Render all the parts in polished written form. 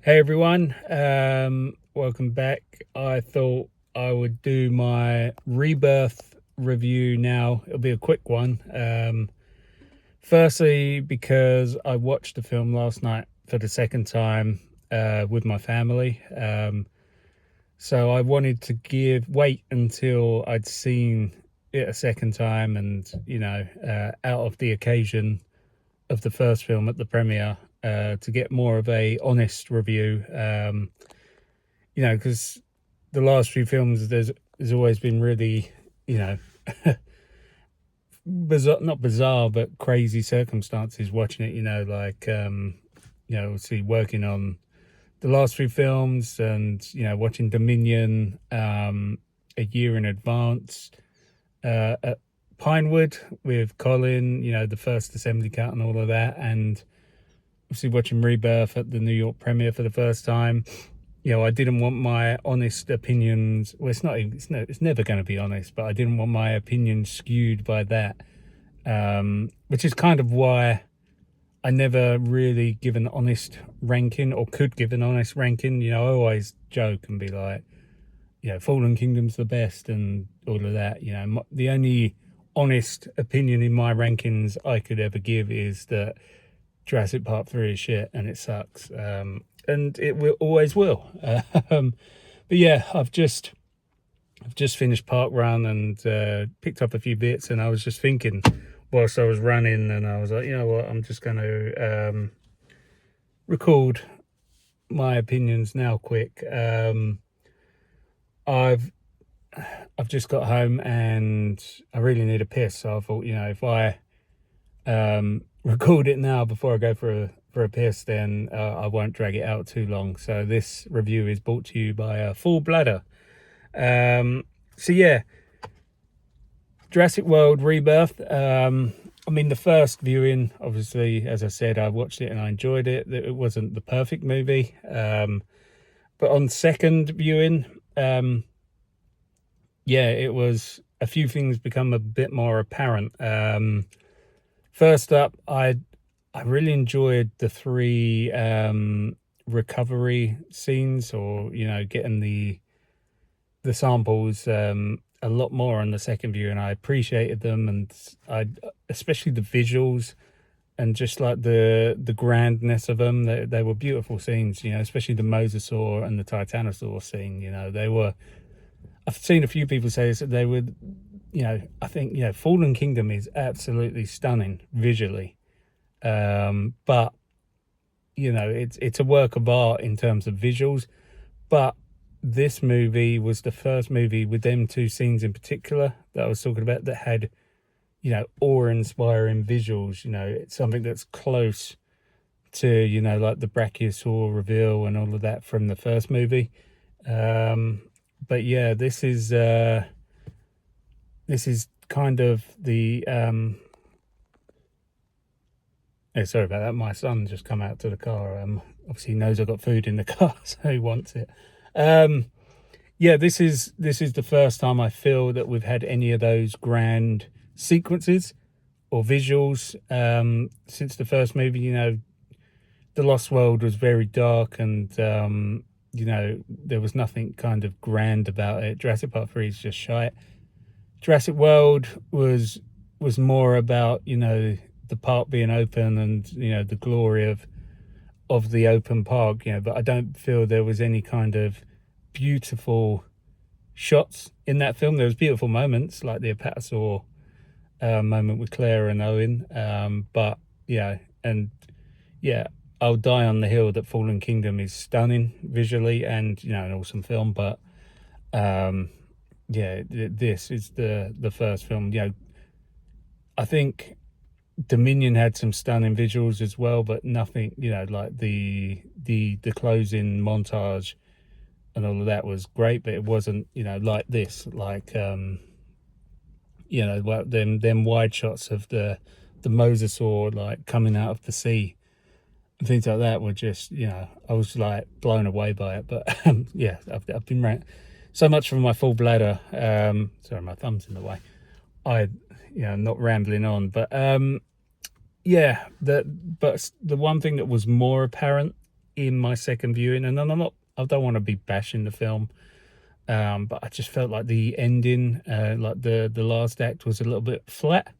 Hey everyone, welcome back. I thought I would do my Rebirth review now. It'll be a quick one. Firstly, because I watched the film last night for the second time with my family. So I wanted to wait until I'd seen it a second time and, out of the occasion of the first film at the premiere, to get more of a honest review. Because the last few films, there's always been really, bizarre, not bizarre, but crazy circumstances watching it. Obviously working on the last few films and watching Dominion a year in advance at Pinewood with Colin, the first assembly cut and all of that, and obviously watching Rebirth at the New York premiere for the first time. I didn't want my honest opinions. Well, it's never going to be honest, but I didn't want my opinions skewed by that, which is kind of why I never really give an honest ranking, or could give an honest ranking. I always joke and be like, Fallen Kingdom's the best and all of that. The only honest opinion in my rankings I could ever give is that Jurassic Park 3 is shit and it sucks. And it always will. But yeah, I've just finished Park Run and picked up a few bits, and I was just thinking whilst I was running, and I was like, you know what, I'm just going to record my opinions now quick. I've just got home and I really need a piss, so I thought, if I record it now before I go for a piss, then I won't drag it out too long. So this review is brought to you by Full Bladder. So yeah, Jurassic World Rebirth. The first viewing, obviously, as I said, I watched it and I enjoyed it. It wasn't the perfect movie, but on second viewing, it was, a few things become a bit more apparent. First up, I really enjoyed the three recovery scenes, or getting the samples a lot more on the second view, and I appreciated them, and especially the visuals and just like the grandness of them. They were beautiful scenes, especially the mosasaur and the titanosaur scene. I've seen a few people say this, that they would, I think, Fallen Kingdom is absolutely stunning visually. But it's a work of art in terms of visuals. But this movie was the first movie with them two scenes in particular that I was talking about that had, awe-inspiring visuals. It's something that's close to, like the brachiosaur reveal and all of that from the first movie. But yeah, this is kind of the sorry about that. My son just come out to the car. Obviously he knows I've got food in the car, so he wants it. This is the first time I feel that we've had any of those grand sequences or visuals since the first movie. The Lost World was very dark, and there was nothing kind of grand about it. Jurassic Park 3 is just shite. Jurassic World was more about, the park being open and, the glory of the open park, but I don't feel there was any kind of beautiful shots in that film. There was beautiful moments like the Apatosaur moment with Claire and Owen. I'll die on the hill that Fallen Kingdom is stunning visually and, an awesome film. But this is the first film. I think Dominion had some stunning visuals as well, but nothing, like the closing montage and all of that was great, but it wasn't, like this, like them wide shots of the mosasaur like coming out of the sea and things like that were just, I was like blown away by it. But I've been so much for my full bladder. Sorry, my thumb's in the way. Not rambling on, but but the one thing that was more apparent in my second viewing, and then I don't want to be bashing the film, but I just felt like the ending, like the last act, was a little bit flat.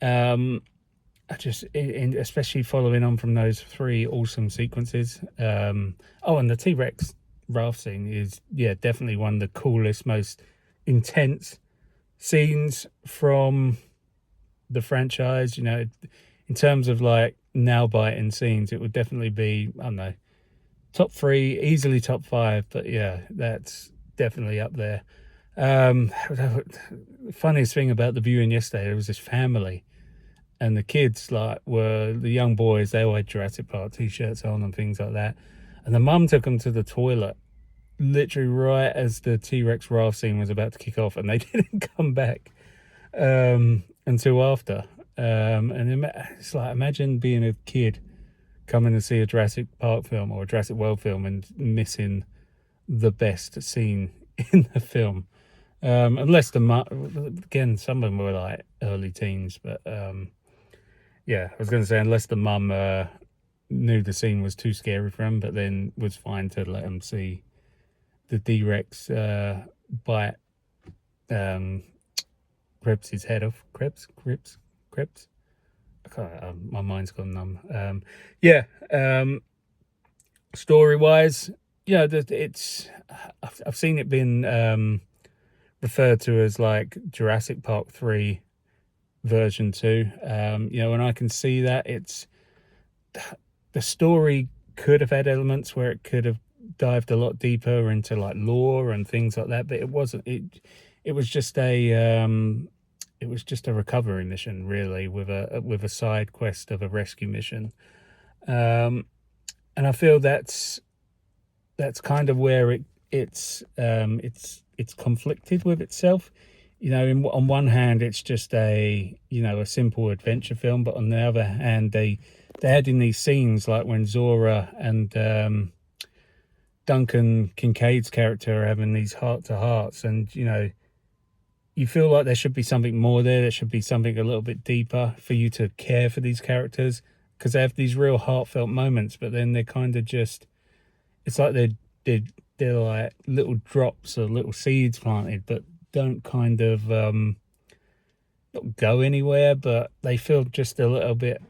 I just, especially following on from those three awesome sequences. Oh, and the T-Rex raft scene is, yeah, definitely one of the coolest, most intense scenes from the franchise. You know, in terms of like nail biting scenes, it would definitely be, I don't know, top three, easily top five. But yeah, that's definitely up there. Funniest thing about the viewing yesterday, there was this family, and the kids, like, were the young boys. They all had Jurassic Park t-shirts on and things like that, and the mum took them to the toilet literally right as the T-Rex raft scene was about to kick off, and they didn't come back until after. And it's like, imagine being a kid coming to see a Jurassic Park film or a Jurassic World film and missing the best scene in the film. Unless again, some of them were like early teens, but yeah, I was going to say, unless the mum knew the scene was too scary for him, but then was fine to let him see the D-Rex bite Krebs' head off. Krebs? I can't, my mind's gone numb. Yeah, story-wise, yeah, it's, I've seen it been referred to as like Jurassic Park 3 version 2. You know, and I can see that it's, the story could have had elements where it could have dived a lot deeper into like lore and things like that, but it wasn't. It was just a recovery mission, really, with a side quest of a rescue mission. And I feel that's kind of where it's conflicted with itself. You know, on one hand, it's just a simple adventure film, but on the other hand, they had in these scenes, like when Zora and Duncan Kincaid's character are having these heart-to-hearts, and you feel like there should be something more there. There should be something a little bit deeper for you to care for these characters, because they have these real heartfelt moments, but then they're kind of just, it's like they're like little drops or little seeds planted, but don't kind of not go anywhere, but they feel just a little bit,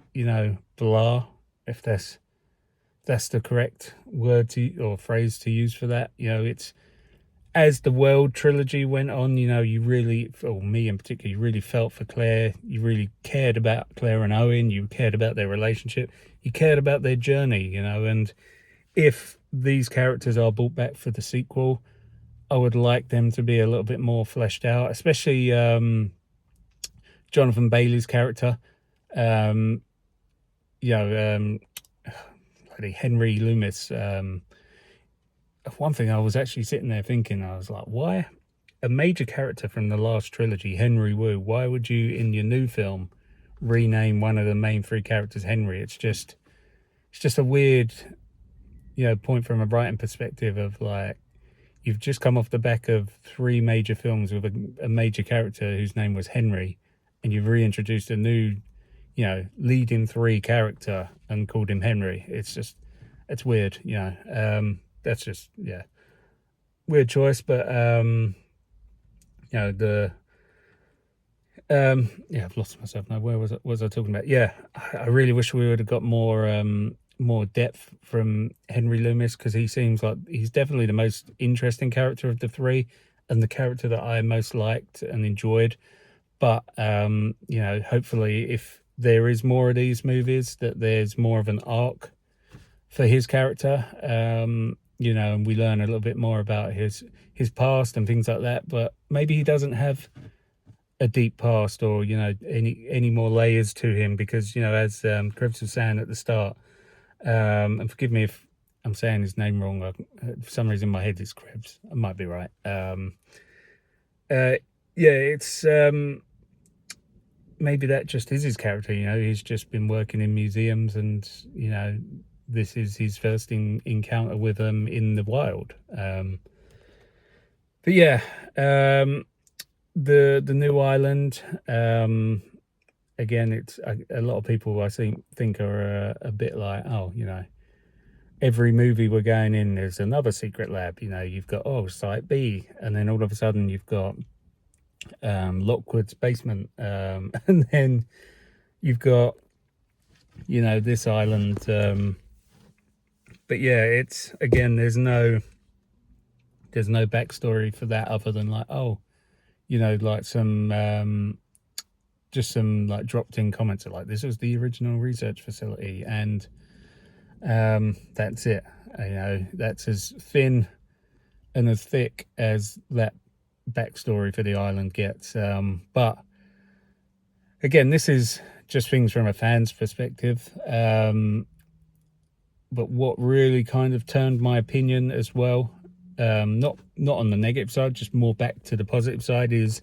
blah, if that's the correct word or phrase to use for that. It's, as the World trilogy went on, you really, or me in particular, you really felt for Claire. You really cared about Claire and Owen. You cared about their relationship. You cared about their journey, and if these characters are brought back for the sequel, I would like them to be a little bit more fleshed out, especially Jonathan Bailey's character. Henry Loomis. One thing I was actually sitting there thinking, I was like, why a major character from the last trilogy, Henry Wu, why would you in your new film rename one of the main three characters Henry? It's just a weird, point from a writing perspective of like, you've just come off the back of three major films with a major character whose name was Henry, and you've reintroduced a new, leading three character and called him Henry. It's weird, that's just, yeah, weird choice. But I've lost myself now. Where was I talking about? Yeah, I really wish we would have got more depth from Henry Loomis, because he seems like he's definitely the most interesting character of the three, and the character that I most liked and enjoyed. But hopefully, if there is more of these movies, that there's more of an arc for his character, and we learn a little bit more about his past and things like that. But maybe he doesn't have a deep past, or any more layers to him, because as Krebs was saying at the start, and forgive me if I'm saying his name wrong, for some reason in my head it's Krebs, I might be right. It's maybe that just is his character. He's just been working in museums, and this is his first encounter with them in the wild. But yeah, the new island, again, it's a lot of people I think are a bit like, oh, every movie we're going in, there's another secret lab. You know, you've got, oh, site B, and then all of a sudden you've got Lockwood's basement, and then you've got, you know, this island. But yeah, it's, again, there's no backstory for that other than like, oh, you know, like some just some like dropped in comments are like, this was the original research facility, and that's it. You know, that's as thin and as thick as that backstory for the island gets. But again, this is just things from a fan's perspective. But what really kind of turned my opinion as well, not on the negative side, just more back to the positive side, is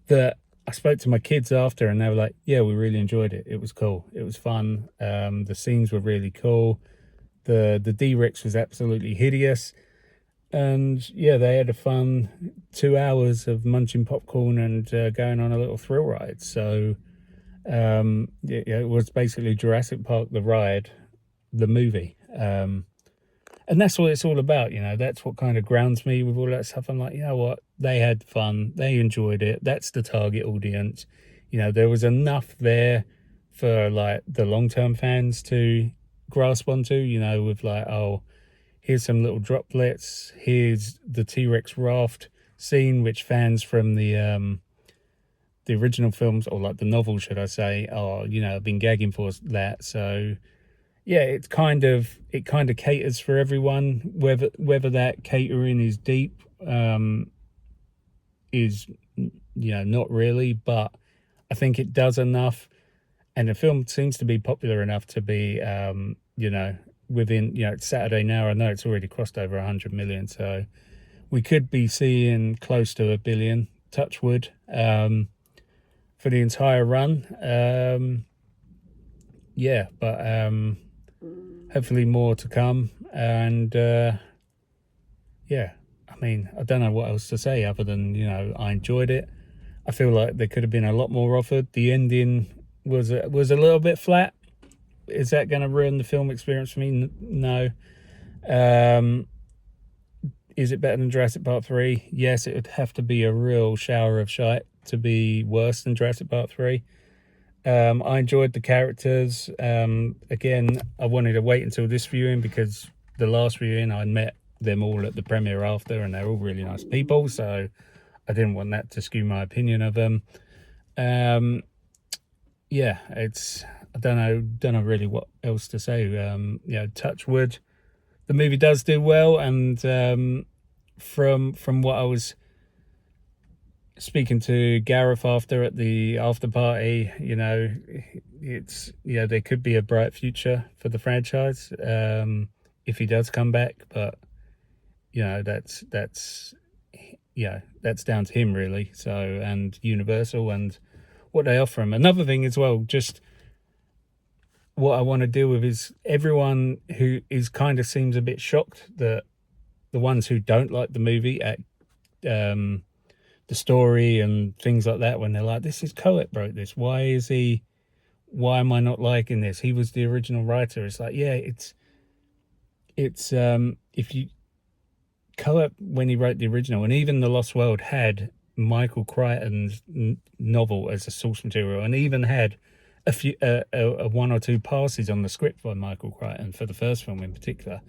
that I spoke to my kids after, and they were like, yeah, we really enjoyed it. It was cool. It was fun. The scenes were really cool. The D-Rex was absolutely hideous. And yeah, they had a fun 2 hours of munching popcorn and going on a little thrill ride. So it was basically Jurassic Park, the ride, the movie. And that's what it's all about, you know. That's what kind of grounds me with all that stuff. I'm like, you know what, they had fun, they enjoyed it, that's the target audience. You know, there was enough there for like the long-term fans to grasp onto, you know, with like, oh, here's some little droplets, here's the T-Rex raft scene, which fans from the original films, or like the novel, should I say, are, you know, have been gagging for that. So yeah, it kind of caters for everyone. Whether that catering is deep, is, you know, not really, but I think it does enough, and the film seems to be popular enough to be, you know, within, you know, it's Saturday now. I know it's already crossed over 100 million, so we could be seeing close to $1 billion, touch wood, for the entire run. Yeah, but hopefully more to come. And yeah, I mean, I don't know what else to say other than, you know, I enjoyed it. I feel like there could have been a lot more offered. The ending was a little bit flat. Is that going to ruin the film experience for me? No. Is it better than Jurassic Park 3? Yes, it would have to be a real shower of shite to be worse than Jurassic Park 3. I enjoyed the characters. Again, I wanted to wait until this viewing, because the last viewing I met them all at the premiere after, and they're all really nice people, so I didn't want that to skew my opinion of them. Yeah, it's, I don't know really what else to say. You know, touch wood, the movie does do well, and from what I was speaking to Gareth after at the after party, you know, it's, you know, there could be a bright future for the franchise if he does come back, but you know, that's yeah, that's down to him really. So, and Universal and what they offer him. Another thing as well, just what I want to deal with is everyone who is kind of seems a bit shocked that the ones who don't like the movie at the story and things like that, when they're like, this is Coet wrote this, why am I not liking this, he was the original writer. It's like, yeah, it's if you, Coet, when he wrote the original, and even The Lost World, had Michael Crichton's novel as a source material, and even had a few one or two passes on the script by Michael Crichton for the first film in particular.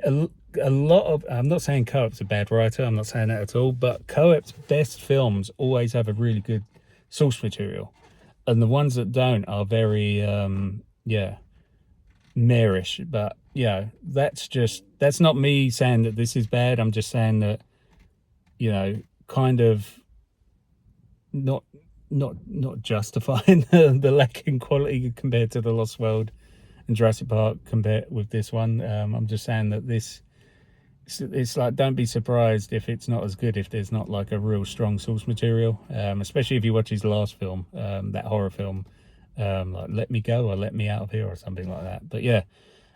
A lot of, I'm not saying Coet's a bad writer, I'm not saying that at all, but Coet's best films always have a really good source material, and the ones that don't are very yeah, marish. But yeah, that's not me saying that this is bad. I'm just saying that, you know, kind of not justifying the lack in quality compared to The Lost World and Jurassic Park compared with this one. I'm just saying that this, it's like, don't be surprised if it's not as good if there's not like a real strong source material, especially if you watch his last film, that horror film, like Let Me Go or Let Me Out of Here or something like that. But yeah,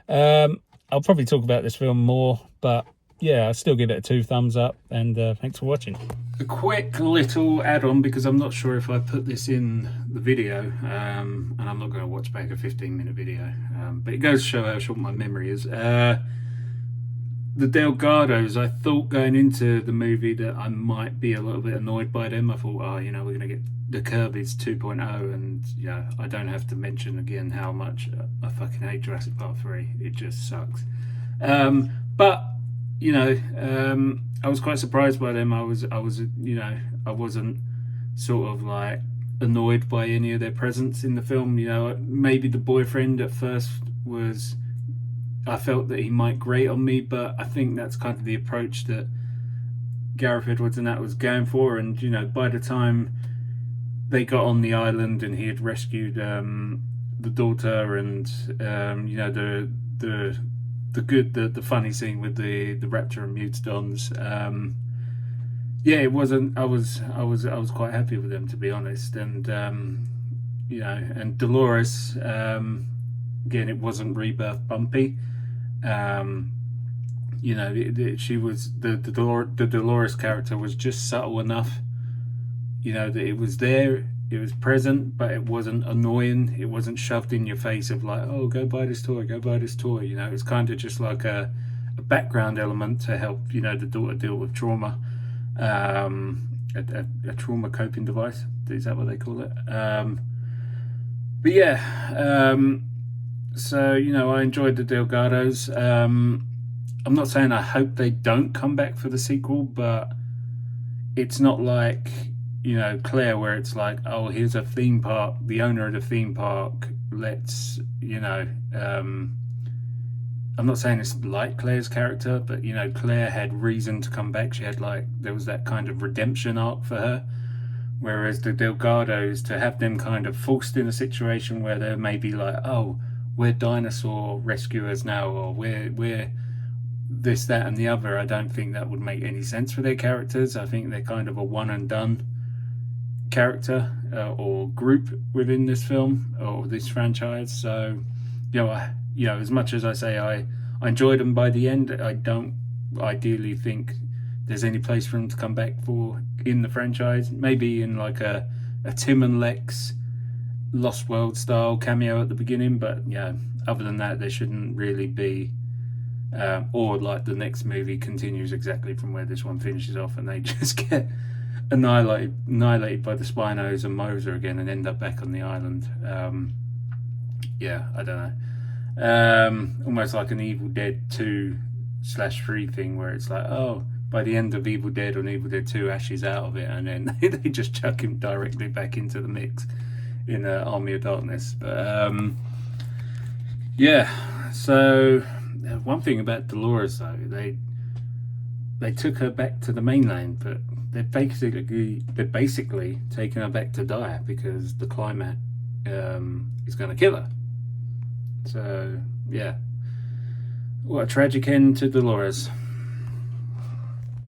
I'll probably talk about this film more, but yeah, I still give it a 2 thumbs up, and thanks for watching. A quick little add-on, because I'm not sure if I put this in the video, and I'm not going to watch back a 15-minute video, but it goes to show how short my memory is. The Delgados, I thought going into the movie that I might be a little bit annoyed by them. I thought, oh, you know, we're going to get the Kirby's 2.0, and you know, I don't have to mention again how much I fucking hate Jurassic Park 3. It just sucks. But you know, I was quite surprised by them. I was, you know, I wasn't sort of like annoyed by any of their presence in the film. You know, maybe the boyfriend at first was, I felt that he might grate on me, but I think that's kind of the approach that Gareth Edwards and that was going for. And you know, by the time they got on the island and he had rescued the daughter, and you know, the funny scene with the Raptor and Mutadons, yeah, it wasn't. I was quite happy with them, to be honest. And you know, and Dolores, again, it wasn't Rebirth bumpy. You know, she was the Dolores character was just subtle enough, you know, that it was there, it was present, but it wasn't annoying. It wasn't shoved in your face of like, oh, go buy this toy, go buy this toy. You know, it's kind of just like a background element to help, you know, the daughter deal with trauma, a trauma coping device. Is that what they call it? But yeah, so you know, I enjoyed the Delgados. I'm not saying I hope they don't come back for the sequel, but it's not like, you know, Claire, where it's like, oh, here's a theme park, the owner of the theme park, let's, you know, I'm not saying it's like Claire's character, but you know, Claire had reason to come back. She had like, there was that kind of redemption arc for her. Whereas the Delgados, to have them kind of forced in a situation where they're maybe like, oh, we're dinosaur rescuers now, or we're this, that, and the other, I don't think that would make any sense for their characters. I think they're kind of a one and done character or group within this film or this franchise. So, you know, as much as I say I enjoyed them by the end, I don't ideally think there's any place for them to come back for in the franchise. Maybe in like a Tim and Lex Lost World style cameo at the beginning, but yeah, other than that, there shouldn't really be. Or like the next movie continues exactly from where this one finishes off, and they just get annihilated by the Spinos and Moser again, and end up back on the island. Yeah, I don't know. Almost like an Evil Dead 2/3 thing, where it's like, oh, by the end of Evil Dead or Evil Dead 2, Ash is out of it, and then they just chuck him directly back into the mix in Army of Darkness. But yeah, so one thing about Dolores, though, they took her back to the mainland, but they're basically taking her back to die because the climate is going to kill her. So yeah, what a tragic end to Dolores.